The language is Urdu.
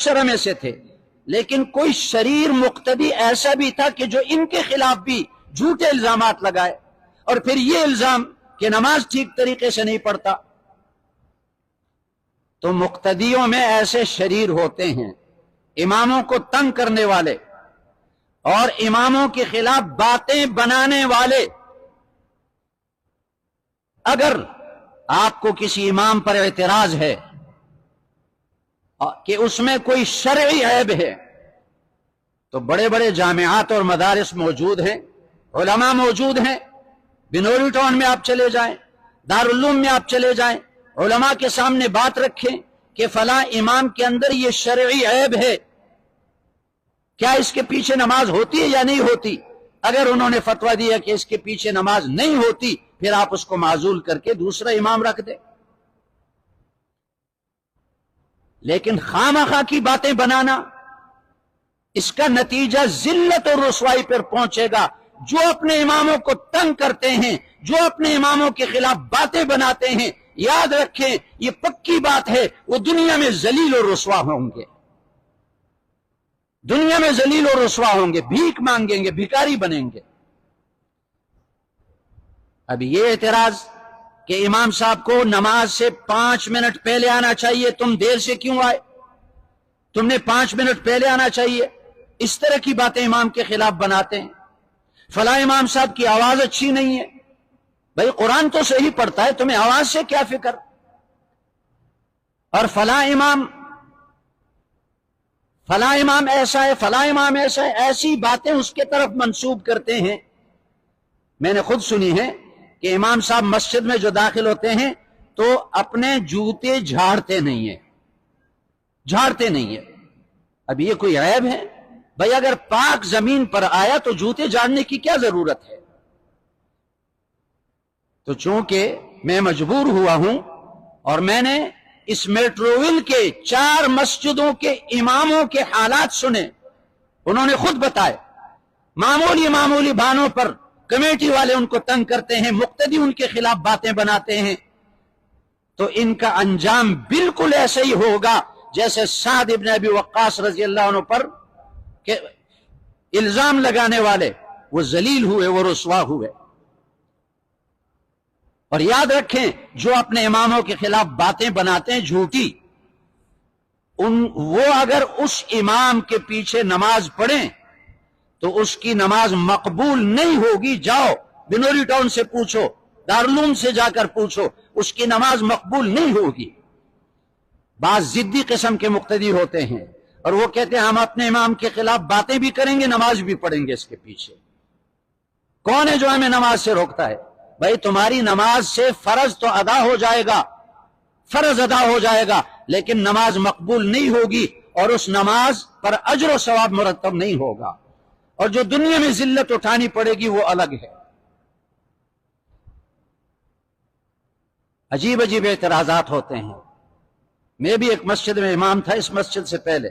10 میں سے تھے، لیکن کوئی شریر مقتدی ایسا بھی تھا کہ جو ان کے خلاف بھی جھوٹے الزامات لگائے، اور پھر یہ الزام کہ نماز ٹھیک طریقے سے نہیں پڑھتا۔ تو مقتدیوں میں ایسے شریر ہوتے ہیں، اماموں کو تنگ کرنے والے اور اماموں کے خلاف باتیں بنانے والے۔ اگر آپ کو کسی امام پر اعتراض ہے کہ اس میں کوئی شرعی عیب ہے، تو بڑے بڑے جامعات اور مدارس موجود ہیں، علماء موجود ہیں۔ بنوری ٹاؤن میں آپ چلے جائیں، دارالعلوم میں آپ چلے جائیں، علماء کے سامنے بات رکھیں کہ فلاں امام کے اندر یہ شرعی عیب ہے، کیا اس کے پیچھے نماز ہوتی ہے یا نہیں ہوتی؟ اگر انہوں نے فتویٰ دیا کہ اس کے پیچھے نماز نہیں ہوتی، پھر آپ اس کو معزول کر کے دوسرا امام رکھ دیں۔ لیکن خواہ کی باتیں بنانا، اس کا نتیجہ ذلت اور رسوائی پر پہنچے گا۔ جو اپنے اماموں کو تنگ کرتے ہیں، جو اپنے اماموں کے خلاف باتیں بناتے ہیں، یاد رکھیں یہ پکی بات ہے، وہ دنیا میں ذلیل اور رسوا ہوں گے، دنیا میں ذلیل اور رسوا ہوں گے، بھیک مانگیں گے، بھکاری بنیں گے۔ اب یہ اعتراض کہ امام صاحب کو نماز سے 5 منٹ پہلے آنا چاہیے، تم دیر سے کیوں آئے، تم نے 5 منٹ پہلے آنا چاہیے، اس طرح کی باتیں امام کے خلاف بناتے ہیں۔ فلاں امام صاحب کی آواز اچھی نہیں ہے، بھائی قرآن تو صحیح پڑھتا ہے، تمہیں آواز سے کیا فکر؟ اور فلاں امام ایسا ہے، فلاں امام ایسا ہے، ایسی باتیں اس کے طرف منسوب کرتے ہیں۔ میں نے خود سنی ہے کہ امام صاحب مسجد میں جو داخل ہوتے ہیں تو اپنے جوتے جھاڑتے نہیں ہیں۔ اب یہ کوئی عیب ہے؟ بھئی اگر پاک زمین پر آیا تو جوتے جھاڑنے کی کیا ضرورت ہے؟ تو چونکہ میں مجبور ہوا ہوں اور میں نے اس میٹروول کے 4 مسجدوں کے اماموں کے حالات سنے، انہوں نے خود بتائے، معمولی بہانوں پر کمیٹی والے ان کو تنگ کرتے ہیں، مقتدی ان کے خلاف باتیں بناتے ہیں، تو ان کا انجام بالکل ایسے ہی ہوگا جیسے سعد ابن ابی وقاص رضی اللہ عنہ پر کہ الزام لگانے والے وہ ذلیل ہوئے، وہ رسوا ہوئے۔ اور یاد رکھیں جو اپنے اماموں کے خلاف باتیں بناتے ہیں جھوٹی، وہ اگر اس امام کے پیچھے نماز پڑھیں تو اس کی نماز مقبول نہیں ہوگی۔ جاؤ بنوری ٹاؤن سے پوچھو، دارالعلوم سے جا کر پوچھو، اس کی نماز مقبول نہیں ہوگی۔ بعض ضدی قسم کے مقتدی ہوتے ہیں اور وہ کہتے ہیں ہم اپنے امام کے خلاف باتیں بھی کریں گے، نماز بھی پڑھیں گے اس کے پیچھے۔ کون ہے جو ہمیں نماز سے روکتا ہے؟ بھائی تمہاری نماز سے فرض تو ادا ہو جائے گا، فرض ادا ہو جائے گا، لیکن نماز مقبول نہیں ہوگی اور اس نماز پر اجر و ثواب مرتب نہیں ہوگا، اور جو دنیا میں ذلت اٹھانی پڑے گی وہ الگ ہے۔ عجیب اعتراضات ہوتے ہیں۔ میں بھی ایک مسجد میں امام تھا، اس مسجد سے پہلے